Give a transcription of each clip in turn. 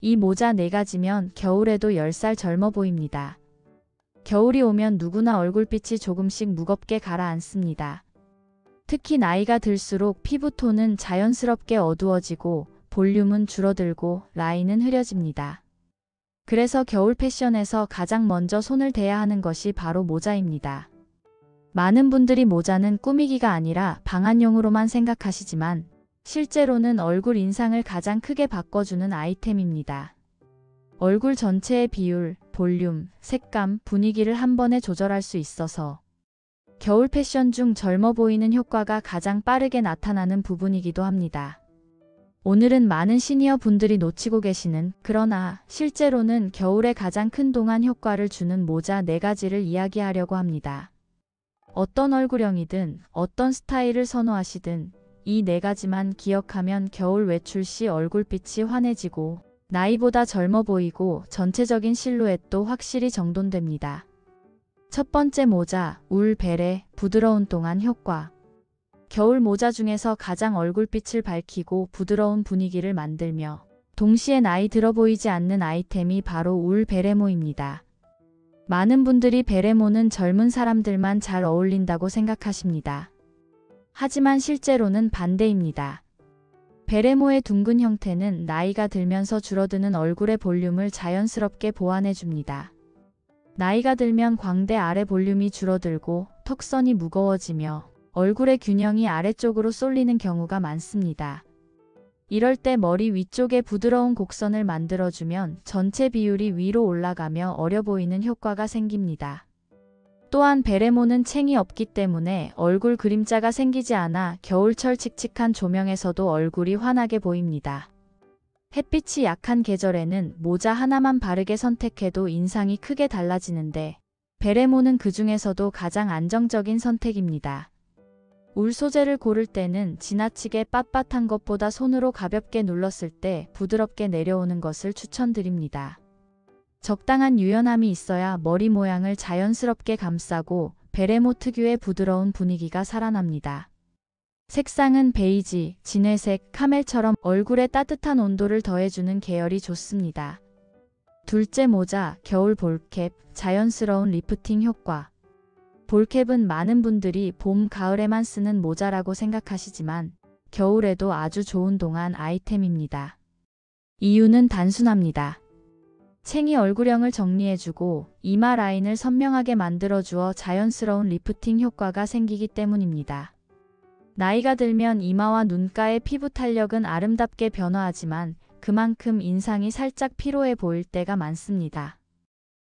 이 모자 4가지면 겨울에도 10살 젊어 보입니다. 겨울이 오면 누구나 얼굴빛이 조금씩 무겁게 가라앉습니다. 특히 나이가 들수록 피부톤은 자연스럽게 어두워지고 볼륨은 줄어들고 라인은 흐려집니다. 그래서 겨울 패션에서 가장 먼저 손을 대야 하는 것이 바로 모자입니다. 많은 분들이 모자는 꾸미기가 아니라 방한용으로만 생각하시지만 실제로는 얼굴 인상을 가장 크게 바꿔주는 아이템입니다. 얼굴 전체의 비율, 볼륨, 색감, 분위기를 한 번에 조절할 수 있어서 겨울 패션 중 젊어 보이는 효과가 가장 빠르게 나타나는 부분이기도 합니다. 오늘은 많은 시니어 분들이 놓치고 계시는, 그러나 실제로는 겨울에 가장 큰 동안 효과를 주는 모자 4가지를 이야기하려고 합니다. 어떤 얼굴형이든 어떤 스타일을 선호하시든 이 4가지만 기억하면 겨울 외출 시 얼굴빛이 환해지고 나이보다 젊어 보이고 전체적인 실루엣도 확실히 정돈됩니다. 첫 번째 모자, 울 베레, 부드러운 동안 효과. 겨울 모자 중에서 가장 얼굴빛을 밝히고 부드러운 분위기를 만들며 동시에 나이 들어 보이지 않는 아이템이 바로 울 베레모입니다. 많은 분들이 베레모는 젊은 사람들만 잘 어울린다고 생각하십니다. 하지만 실제로는 반대입니다. 베레모의 둥근 형태는 나이가 들면서 줄어드는 얼굴의 볼륨을 자연스럽게 보완해줍니다. 나이가 들면 광대 아래 볼륨이 줄어들고 턱선이 무거워지며 얼굴의 균형이 아래쪽으로 쏠리는 경우가 많습니다. 이럴 때 머리 위쪽에 부드러운 곡선을 만들어주면 전체 비율이 위로 올라가며 어려 보이는 효과가 생깁니다. 또한 베레모는 챙이 없기 때문에 얼굴 그림자가 생기지 않아 겨울철 칙칙한 조명에서도 얼굴이 환하게 보입니다. 햇빛이 약한 계절에는 모자 하나만 바르게 선택해도 인상이 크게 달라지는데 베레모는 그 중에서도 가장 안정적인 선택입니다. 울 소재를 고를 때는 지나치게 빳빳한 것보다 손으로 가볍게 눌렀을 때 부드럽게 내려오는 것을 추천드립니다. 적당한 유연함이 있어야 머리 모양을 자연스럽게 감싸고 베레모 특유의 부드러운 분위기가 살아납니다. 색상은 베이지, 진회색, 카멜처럼 얼굴에 따뜻한 온도를 더해주는 계열이 좋습니다. 둘째 모자, 겨울 볼캡, 자연스러운 리프팅 효과. 볼캡은 많은 분들이 봄, 가을에만 쓰는 모자라고 생각하시지만 겨울에도 아주 좋은 동안 아이템입니다. 이유는 단순합니다. 챙이 얼굴형을 정리해주고 이마 라인을 선명하게 만들어주어 자연스러운 리프팅 효과가 생기기 때문입니다. 나이가 들면 이마와 눈가의 피부 탄력은 아름답게 변화하지만 그만큼 인상이 살짝 피로해 보일 때가 많습니다.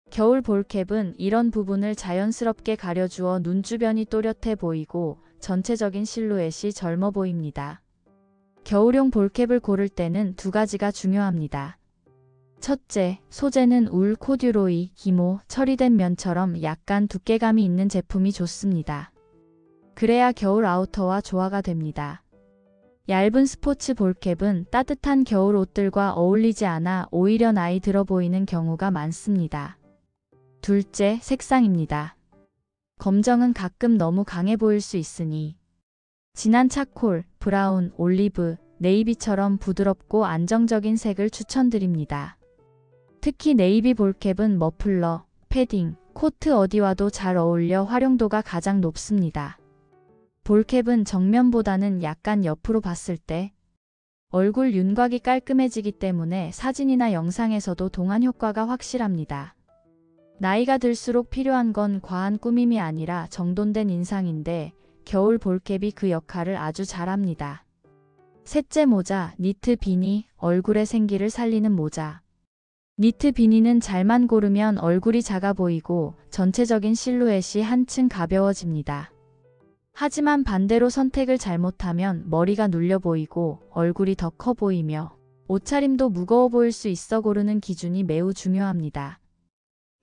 겨울 볼캡은 이런 부분을 자연스럽게 가려주어 눈 주변이 또렷해 보이고 전체적인 실루엣이 젊어 보입니다. 겨울용 볼캡을 고를 때는 2가지가 중요합니다. 첫째, 소재는 울, 코듀로이, 기모, 처리된 면처럼 약간 두께감이 있는 제품이 좋습니다. 그래야 겨울 아우터와 조화가 됩니다. 얇은 스포츠 볼캡은 따뜻한 겨울 옷들과 어울리지 않아 오히려 나이 들어 보이는 경우가 많습니다. 둘째, 색상입니다. 검정은 가끔 너무 강해 보일 수 있으니 진한 차콜, 브라운, 올리브, 네이비처럼 부드럽고 안정적인 색을 추천드립니다. 특히 네이비 볼캡은 머플러, 패딩, 코트 어디와도 잘 어울려 활용도가 가장 높습니다. 볼캡은 정면보다는 약간 옆으로 봤을 때 얼굴 윤곽이 깔끔해지기 때문에 사진이나 영상에서도 동안 효과가 확실합니다. 나이가 들수록 필요한 건 과한 꾸밈이 아니라 정돈된 인상인데 겨울 볼캡이 그 역할을 아주 잘합니다. 셋째 모자, 니트 비니, 얼굴의 생기를 살리는 모자. 니트 비니는 잘만 고르면 얼굴이 작아 보이고 전체적인 실루엣이 한층 가벼워집니다. 하지만 반대로 선택을 잘못하면 머리가 눌려 보이고 얼굴이 더 커 보이며 옷차림도 무거워 보일 수 있어 고르는 기준이 매우 중요합니다.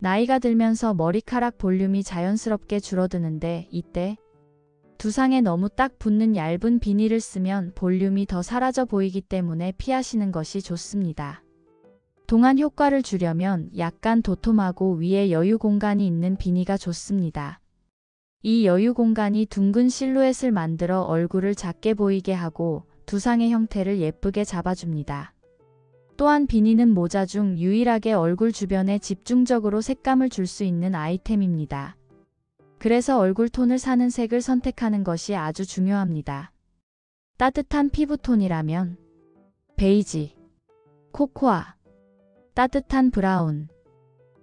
나이가 들면서 머리카락 볼륨이 자연스럽게 줄어드는데 이때 두상에 너무 딱 붙는 얇은 비니를 쓰면 볼륨이 더 사라져 보이기 때문에 피하시는 것이 좋습니다. 동안 효과를 주려면 약간 도톰하고 위에 여유 공간이 있는 비니가 좋습니다. 이 여유 공간이 둥근 실루엣을 만들어 얼굴을 작게 보이게 하고 두상의 형태를 예쁘게 잡아줍니다. 또한 비니는 모자 중 유일하게 얼굴 주변에 집중적으로 색감을 줄 수 있는 아이템입니다. 그래서 얼굴 톤을 사는 색을 선택하는 것이 아주 중요합니다. 따뜻한 피부톤이라면 베이지, 코코아, 따뜻한 브라운,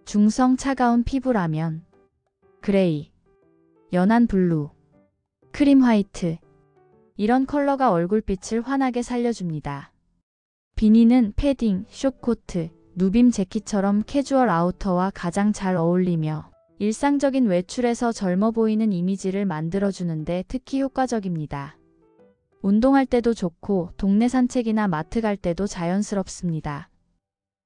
중성 차가운 피부라면 그레이, 연한 블루, 크림 화이트, 이런 컬러가 얼굴빛을 환하게 살려줍니다. 비니는 패딩, 숏코트, 누빔 재킷처럼 캐주얼 아우터와 가장 잘 어울리며 일상적인 외출에서 젊어 보이는 이미지를 만들어주는데 특히 효과적입니다. 운동할 때도 좋고 동네 산책이나 마트 갈 때도 자연스럽습니다.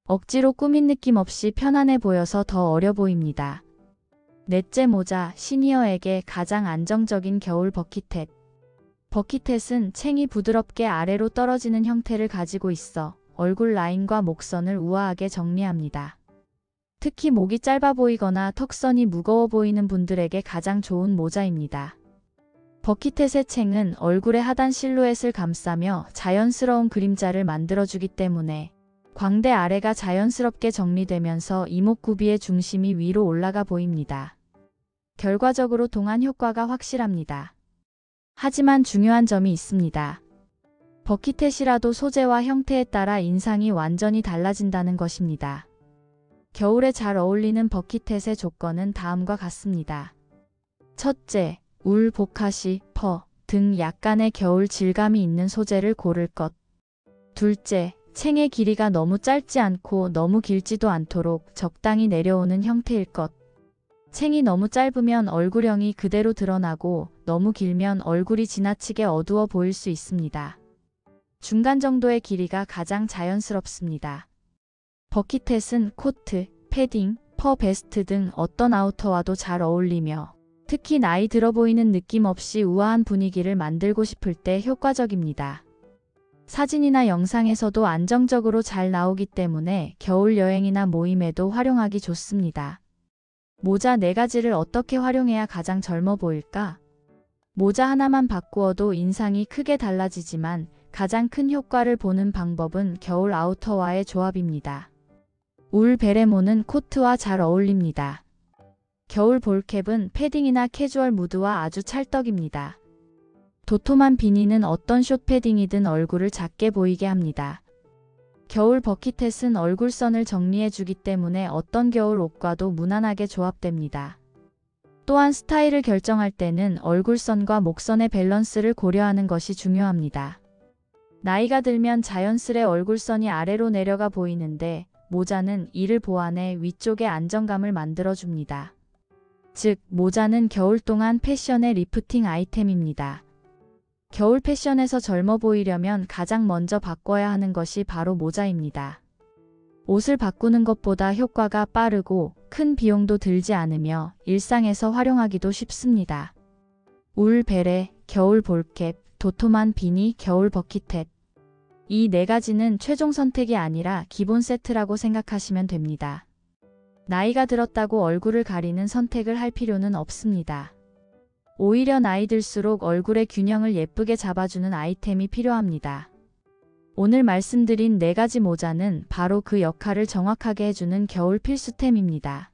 억지로 꾸민 느낌 없이 편안해 보여서 더 어려 보입니다. 넷째 모자, 시니어에게 가장 안정적인 겨울 버킷햇. 버킷햇은 챙이 부드럽게 아래로 떨어지는 형태를 가지고 있어 얼굴 라인과 목선을 우아하게 정리합니다. 특히 목이 짧아 보이거나 턱선이 무거워 보이는 분들에게 가장 좋은 모자입니다. 버킷햇의 챙은 얼굴의 하단 실루엣을 감싸며 자연스러운 그림자를 만들어주기 때문에 광대 아래가 자연스럽게 정리되면서 이목구비의 중심이 위로 올라가 보입니다. 결과적으로 동안 효과가 확실합니다. 하지만 중요한 점이 있습니다. 버킷햇이라도 소재와 형태에 따라 인상이 완전히 달라진다는 것입니다. 겨울에 잘 어울리는 버킷햇의 조건은 다음과 같습니다. 첫째, 울, 보카시, 퍼 등 약간의 겨울 질감이 있는 소재를 고를 것. 둘째, 챙의 길이가 너무 짧지 않고 너무 길지도 않도록 적당히 내려오는 형태일 것. 챙이 너무 짧으면 얼굴형이 그대로 드러나고 너무 길면 얼굴이 지나치게 어두워 보일 수 있습니다. 중간 정도의 길이가 가장 자연스럽습니다. 버킷햇은 코트, 패딩, 퍼 베스트 등 어떤 아우터와도 잘 어울리며 특히 나이 들어 보이는 느낌 없이 우아한 분위기를 만들고 싶을 때 효과적입니다. 사진이나 영상에서도 안정적으로 잘 나오기 때문에 겨울 여행이나 모임에도 활용하기 좋습니다. 모자 4가지를 어떻게 활용해야 가장 젊어 보일까? 모자 하나만 바꾸어도 인상이 크게 달라지지만 가장 큰 효과를 보는 방법은 겨울 아우터와의 조합입니다. 울 베레모는 코트와 잘 어울립니다. 겨울 볼캡은 패딩이나 캐주얼 무드와 아주 찰떡입니다. 도톰한 비니는 어떤 숏 패딩이든 얼굴을 작게 보이게 합니다. 겨울 버킷햇은 얼굴선을 정리해주기 때문에 어떤 겨울 옷과도 무난하게 조합됩니다. 또한 스타일을 결정할 때는 얼굴선과 목선의 밸런스를 고려하는 것이 중요합니다. 나이가 들면 자연스레 얼굴선이 아래로 내려가 보이는데 모자는 이를 보완해 위쪽에 안정감을 만들어줍니다. 즉, 모자는 겨울 동안 패션의 리프팅 아이템입니다. 겨울 패션에서 젊어 보이려면 가장 먼저 바꿔야 하는 것이 바로 모자입니다. 옷을 바꾸는 것보다 효과가 빠르고 큰 비용도 들지 않으며 일상에서 활용하기도 쉽습니다. 울 베레, 겨울 볼캡, 도톰한 비니, 겨울 버킷햇. 이 4가지는 최종 선택이 아니라 기본 세트라고 생각하시면 됩니다. 나이가 들었다고 얼굴을 가리는 선택을 할 필요는 없습니다. 오히려 나이 들수록 얼굴의 균형을 예쁘게 잡아주는 아이템이 필요합니다. 오늘 말씀드린 4가지 모자는 바로 그 역할을 정확하게 해주는 겨울 필수템입니다.